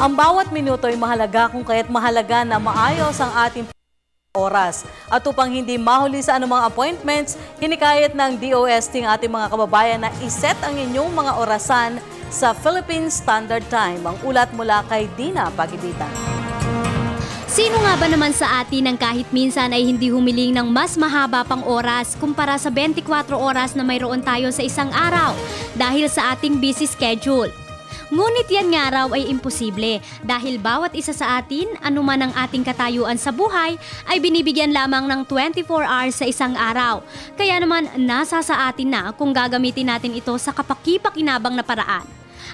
Ang bawat minuto ay mahalaga kung kaya't mahalaga na maayos ang ating oras. At upang hindi mahuli sa anumang appointments, hinikayat ng DOST ang ating mga kababayan na iset ang inyong mga orasan sa Philippine Standard Time. Ang ulat mula kay Dina Pagibitan. Sino nga ba naman sa atin ang kahit minsan ay hindi humiling ng mas mahaba pang oras kumpara sa 24 oras na mayroon tayo sa isang araw dahil sa ating busy schedule? Ngunit yan nga raw ay imposible dahil bawat isa sa atin, anuman ang ating katayuan sa buhay, ay binibigyan lamang ng 24 hours sa isang araw. Kaya naman nasa sa atin na kung gagamitin natin ito sa kapaki-pakinabang na paraan.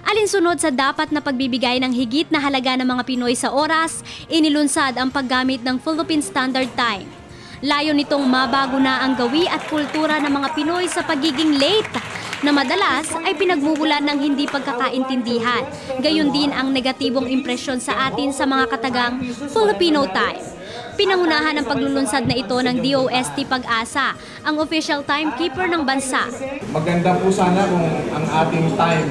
Alinsunod sa dapat na pagbibigay ng higit na halaga ng mga Pinoy sa oras, inilunsad ang paggamit ng Philippine Standard Time. Layo nitong mabago na ang gawi at kultura ng mga Pinoy sa pagiging late, na madalas ay pinagmumulan ng hindi pagkakaintindihan. Gayon din ang negatibong impresyon sa atin sa mga katagang Filipino time. Pinangunahan ang paglulunsad na ito ng DOST Pag-asa, ang official timekeeper ng bansa. Maganda po sana kung ang ating time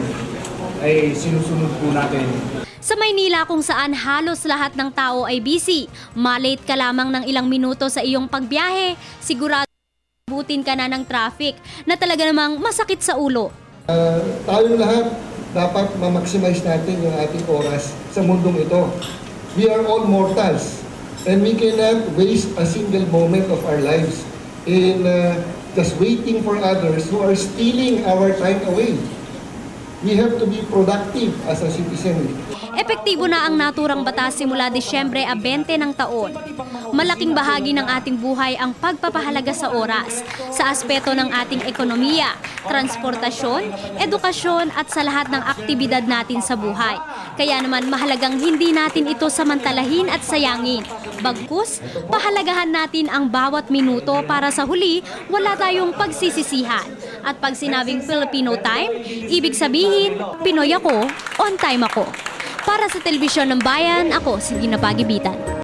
ay sinusunod po natin. Sa Maynila kung saan halos lahat ng tao ay busy, malate ka lamang ng ilang minuto sa iyong pagbiyahe, sigurado butin ka na ng traffic na talaga namang masakit sa ulo. Tayo lahat dapat ma-maximize natin yung ating oras sa mundong ito. We are all mortals and we cannot waste a single moment of our lives in just waiting for others who are stealing our time away. We have to be productive as a citizen. Epektibo na ang naturang batas simula Disyembre 20 ng taon. Malaking bahagi ng ating buhay ang pagpapahalaga sa oras, sa aspeto ng ating ekonomiya, transportasyon, edukasyon at sa lahat ng aktibidad natin sa buhay. Kaya naman mahalagang hindi natin ito samantalahin at sayangin. Bagkus, pahalagahan natin ang bawat minuto para sa huli wala tayong pagsisisihan. At pag sinabing Filipino time, ibig sabihin, Pinoy ako, on time ako. Para sa Telebisyon ng Bayan, ako si Dina Pagibitan.